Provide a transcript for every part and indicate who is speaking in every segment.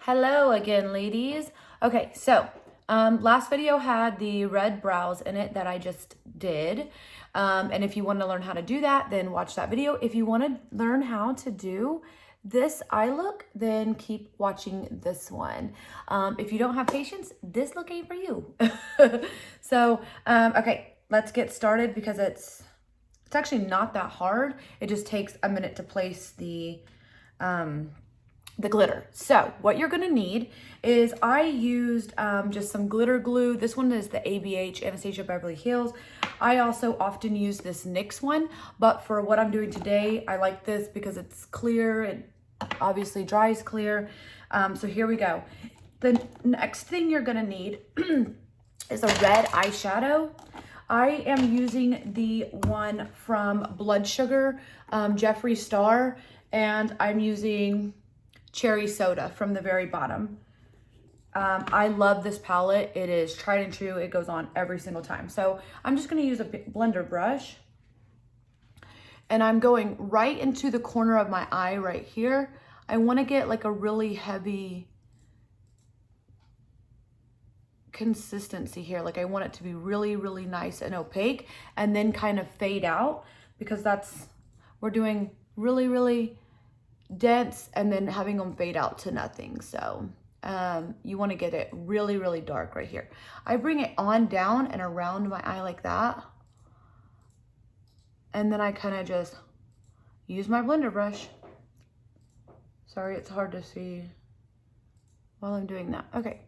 Speaker 1: Hello again, ladies. Okay, so last video had the red brows in it that I just did. And if you want to learn how to do that, then watch that video. If you want to learn how to do this eye look, then keep watching this one. If you don't have patience, this look ain't for you. Okay, let's get started because it's actually not that hard. It just takes a minute to place the glitter. So what you're gonna need is I used just some glitter glue. This one is the ABH, Anastasia Beverly Hills. I also often use this NYX one, but for what I'm doing today, I like this because it's clear and obviously dries clear. So here we go. The next thing you're gonna need is a red eyeshadow. I am using the one from Blood Sugar, Jeffree Star, and I'm using Cherry Soda from the very bottom. I love this palette. It is tried and true. It goes on every single time. So I'm just going to use a blender brush. And I'm going right into the corner of my eye right here. I want to get like a really heavy consistency here. Like I want it to be really, really nice and opaque and then kind of fade out because we're doing really, really dense and then having them fade out to nothing. So you want to get it really, really dark right here. I bring it on down and around my eye like that. And then I kind of just use my blender brush. Sorry, it's hard to see while I'm doing that. Okay.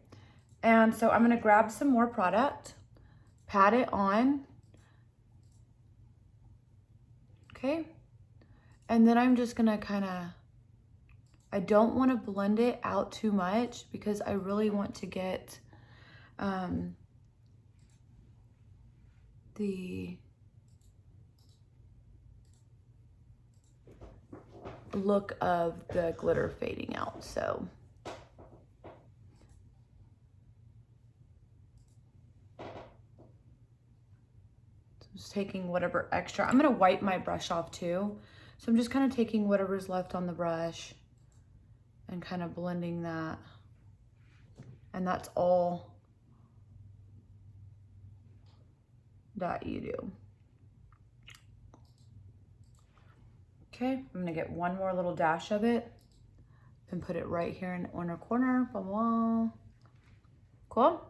Speaker 1: And so I'm going to grab some more product, pat it on. Okay. And then I'm just going to kind of, I don't want to blend it out too much because I really want to get the look of the glitter fading out. So just taking whatever extra, I'm going to wipe my brush off too. So I'm just kind of taking whatever's left on the brush and kind of blending that. And that's all that you do. Okay, I'm gonna get one more little dash of it and put it right here in the inner corner. Blah, blah. Cool.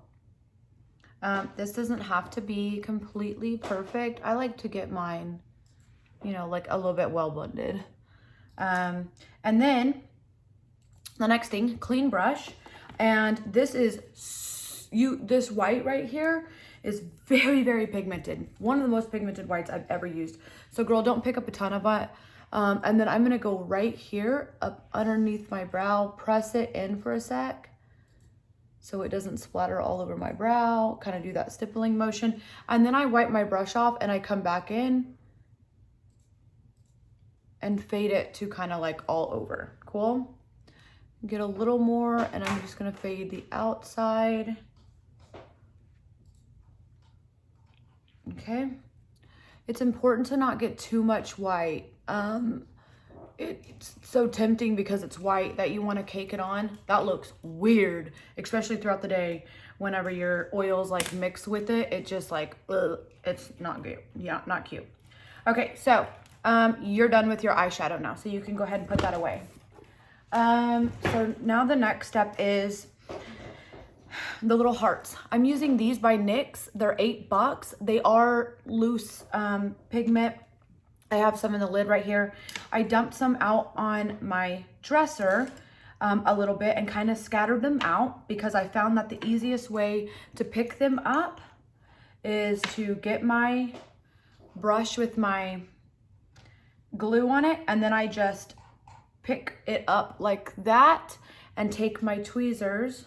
Speaker 1: This doesn't have to be completely perfect. I like to get mine, you know, like a little bit well blended. And then the next thing, clean brush. And this is, this white right here is very, very pigmented. One of the most pigmented whites I've ever used. So girl, don't pick up a ton of it. And then I'm gonna go right here up underneath my brow, press it in for a sec so it doesn't splatter all over my brow, kind of do that stippling motion. And then I wipe my brush off and I come back in and fade it to kind of like all over. Cool? Get a little more and I'm just gonna fade the outside. Okay. It's important to not get too much white. It's so tempting because it's white that you want to cake it on. That looks weird, especially throughout the day. Whenever your oils like mix with it, it just like, ugh, it's not good. Yeah, not cute. Okay, so you're done with your eyeshadow now, so you can go ahead and put that away. So now the next step is the little hearts. I'm using these by NYX. They're $8. They are loose pigment. I have some in the lid right here. I dumped some out on my dresser a little bit and kind of scattered them out because I found that the easiest way to pick them up is to get my brush with my glue on it and then I just pick it up like that and take my tweezers.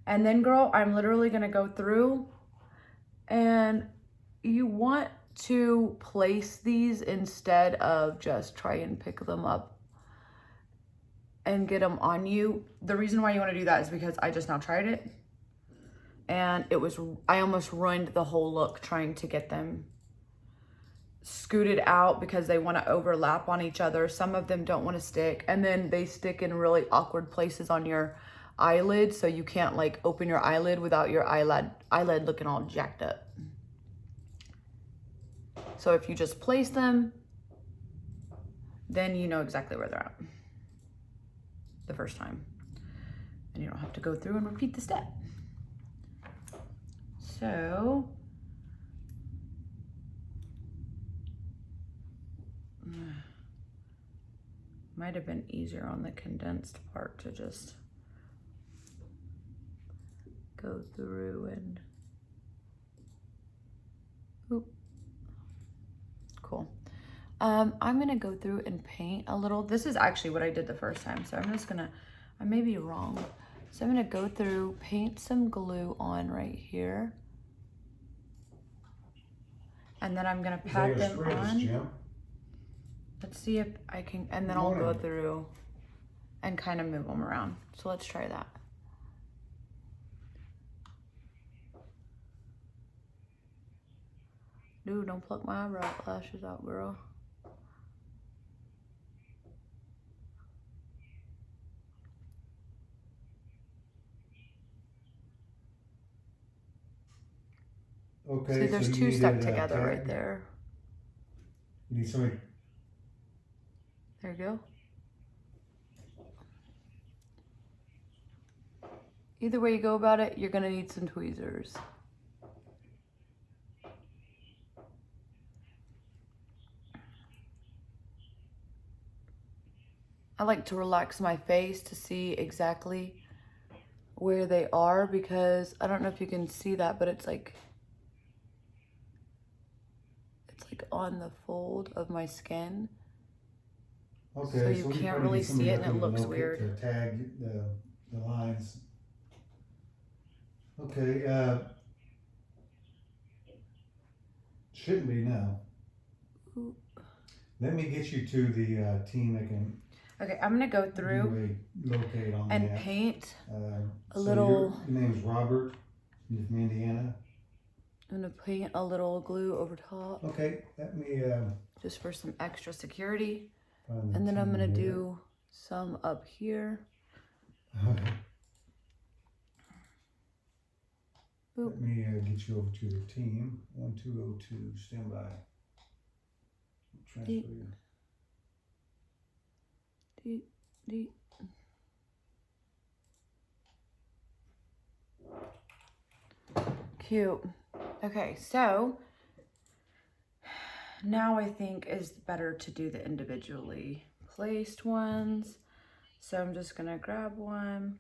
Speaker 1: And then girl, I'm literally gonna go through and you want to place these instead of just try and pick them up and get them on you. The reason why you want to do that is because I just now tried it and I almost ruined the whole look trying to get them scooted out because they want to overlap on each other. Some of them don't want to stick, and then they stick in really awkward places on your eyelid, so you can't like open your eyelid without your eyelid looking all jacked up. So if you just place them, then you know exactly where they're at the first time, and you don't have to go through and repeat the step. So might have been easier on the condensed part to just go through and oop. Cool. I'm gonna go through and paint a little. This is actually what I did the first time, so I'm just gonna, I may be wrong. So I'm gonna go through, paint some glue on right here. And then I'm gonna pat them on. Let's see if I can, and then I'll go through and kind of move them around. So let's try that. Dude, don't pluck my eyebrow lashes out, girl.
Speaker 2: Okay.
Speaker 1: See, there's
Speaker 2: so
Speaker 1: two stuck together right there.
Speaker 2: You need somebody.
Speaker 1: There you go. Either way you go about it, you're gonna need some tweezers. I like to relax my face to see exactly where they are, because I don't know if you can see that, but it's like on the fold of my skin.
Speaker 2: Okay,
Speaker 1: so you can't really see it and it looks weird.
Speaker 2: To tag the lines. Okay, shouldn't be now.
Speaker 1: Ooh.
Speaker 2: Let me get you to the team that can.
Speaker 1: Okay, I'm gonna go through
Speaker 2: locate on
Speaker 1: and
Speaker 2: that.
Speaker 1: Paint a
Speaker 2: so
Speaker 1: little.
Speaker 2: Your name's Robert. You're from Indiana.
Speaker 1: I'm gonna paint a little glue over top.
Speaker 2: Okay, let me.
Speaker 1: Just for some extra security. And then I'm gonna do some up here.
Speaker 2: Okay. Let me get you over to the team. 1202, stand by. Transfer you.
Speaker 1: Cute. Okay, so now I think it's better to do the individually placed ones. So I'm just gonna grab one,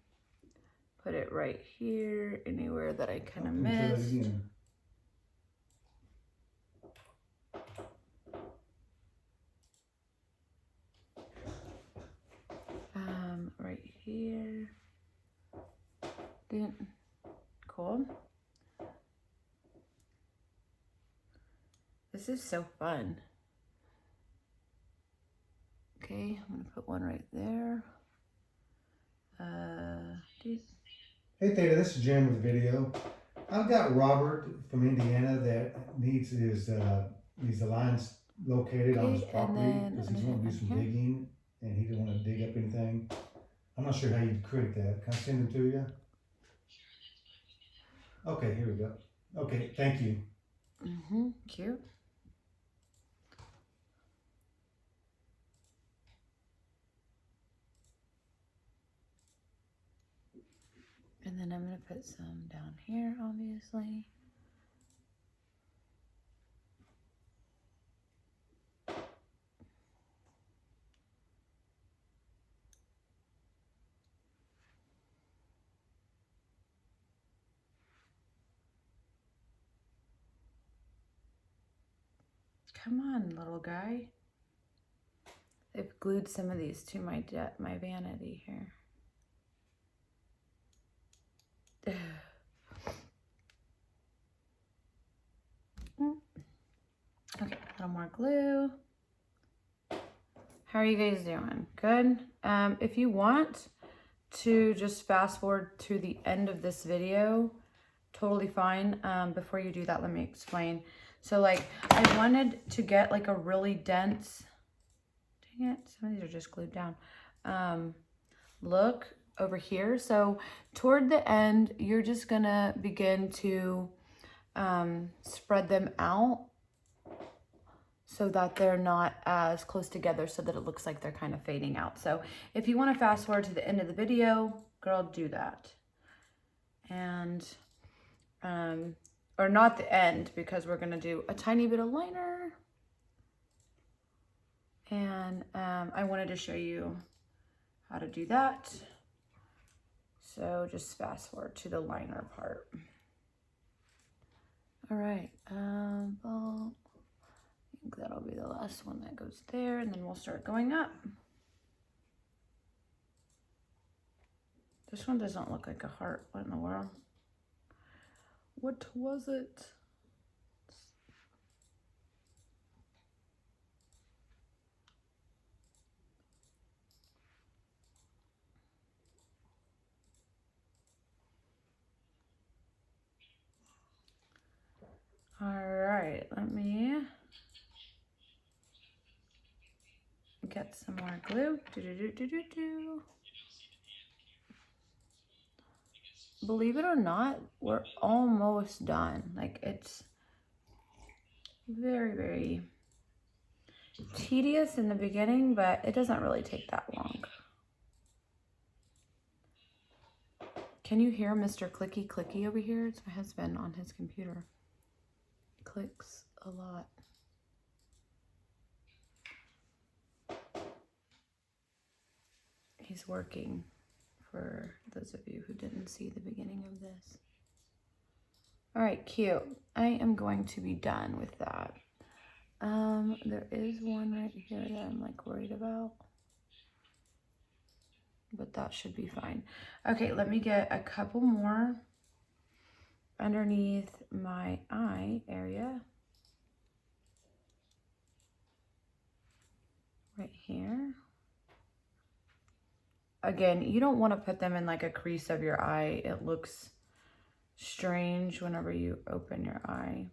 Speaker 1: put it right here, anywhere that I kind of missed. Right here. Cool. This is so fun. Okay, I'm gonna put one right there.
Speaker 2: Hey Theta, this is Jim with the video. I've got Robert from Indiana that needs the lines located on his property because he's going to do some digging and he didn't want to dig up anything. I'm not sure how you'd create that. Can I send them to you? Okay, here we go. Okay, thank you.
Speaker 1: Cute. And then I'm going to put some down here, obviously. Come on, little guy. They've glued some of these to my vanity here. Okay, a little more glue. How are you guys doing? Good? If you want to just fast forward to the end of this video, totally fine. Before you do that, let me explain. So like I wanted to get like a really dense, dang it, some of these are just glued down, look over here. So toward the end, you're just gonna begin to spread them out so that they're not as close together, so that it looks like they're kind of fading out. So if you want to fast forward to the end of the video, girl, do that. And or not the end, because we're gonna do a tiny bit of liner. And I wanted to show you how to do that. So just fast forward to the liner part. All right, well, I think that'll be the last one that goes there, and then we'll start going up. This one doesn't look like a heart. What in the world? What was it? All right, let me get some more glue. Believe it or not, we're almost done. Like, it's very, very tedious in the beginning, but it doesn't really take that long. Can you hear Mr. Clicky Clicky over here? It's my husband on his computer. He clicks a lot. He's working, for those of you who didn't see the beginning of this. All right, cute. I am going to be done with that. There is one right here that I'm like worried about, but that should be fine. Okay, let me get a couple more underneath my eye area. Right here. Again, you don't want to put them in like a crease of your eye. It looks strange whenever you open your eye.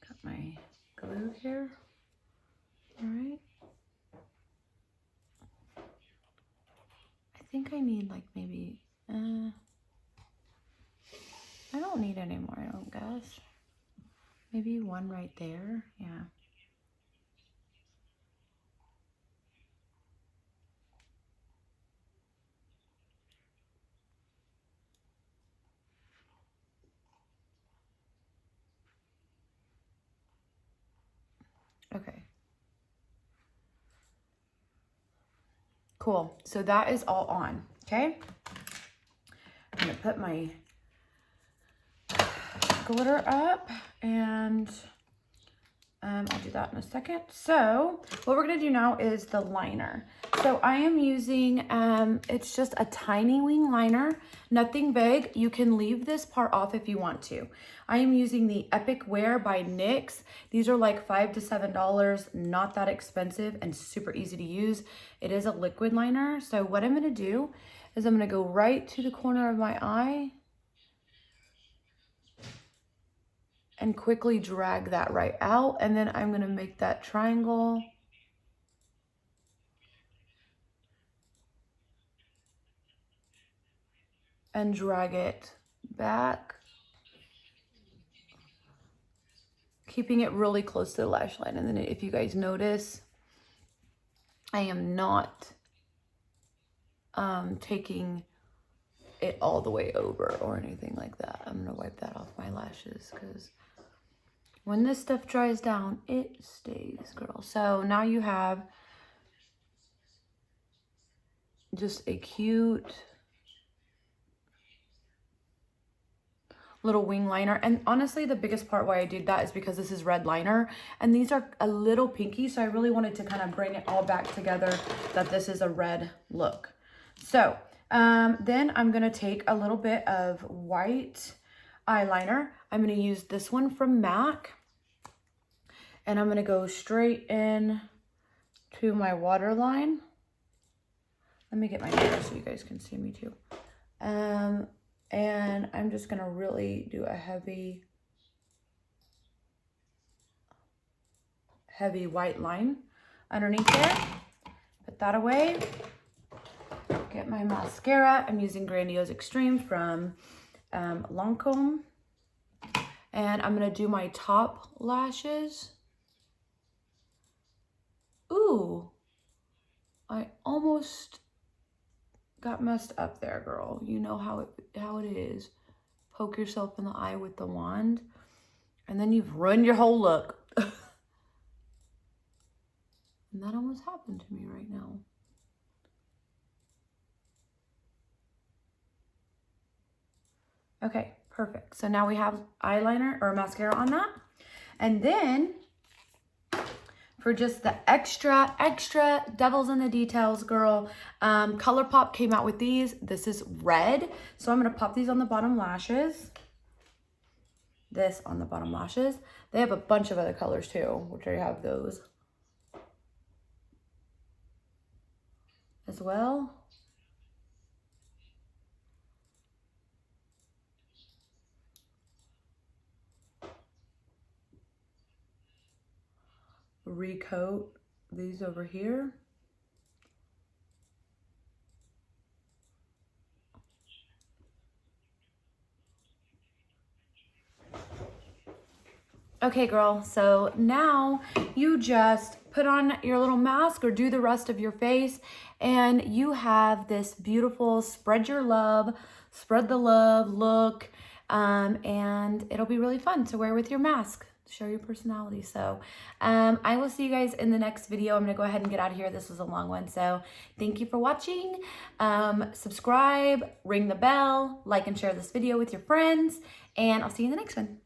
Speaker 1: Got my glue here. All right. I think I need like maybe, I don't need any more, I don't guess. Maybe one right there, yeah. Okay. Cool, so that is all on, okay? I'm gonna put my glitter up, and I'll do that in a second. So what we're gonna do now is the liner. So I am using, it's just a tiny wing liner, nothing big. You can leave this part off if you want to. I am using the Epic Wear by NYX. These are like $5 to $7, not that expensive and super easy to use. It is a liquid liner. So what I'm gonna do is I'm gonna go right to the corner of my eye and quickly drag that right out. And then I'm gonna make that triangle. And drag it back. Keeping it really close to the lash line. And then if you guys notice, I am not taking it all the way over or anything like that. I'm gonna wipe that off my lashes because when this stuff dries down, it stays, girl. So now you have just a cute little wing liner. And honestly, the biggest part why I did that is because this is red liner and these are a little pinky. So I really wanted to kind of bring it all back together that this is a red look. So then I'm going to take a little bit of white eyeliner. I'm going to use this one from MAC. And I'm gonna go straight in to my waterline. Let me get my mirror so you guys can see me too. And I'm just gonna really do a heavy white line underneath there. Put that away. Get my mascara. I'm using Grandiose Extreme from Lancome. And I'm gonna do my top lashes. Ooh, I almost got messed up there, girl. You know how it is. Poke yourself in the eye with the wand, and then you've ruined your whole look. And that almost happened to me right now. Okay, perfect. So now we have eyeliner or mascara on that. And then for just the extra devils in the details, girl, ColourPop came out with these. This is red. So I'm gonna pop these on the bottom lashes. This on the bottom lashes. They have a bunch of other colors too, which I have those as well. Recoat these over here. Okay, girl, so now you just put on your little mask or do the rest of your face, and you have this beautiful spread your love, spread the love look, and it'll be really fun to wear with your mask. Show your personality. So I will see you guys in the next video. I'm gonna go ahead and get out of here. This was a long one, so thank you for watching. Subscribe, ring the bell, like and share this video with your friends, and I'll see you in the next one.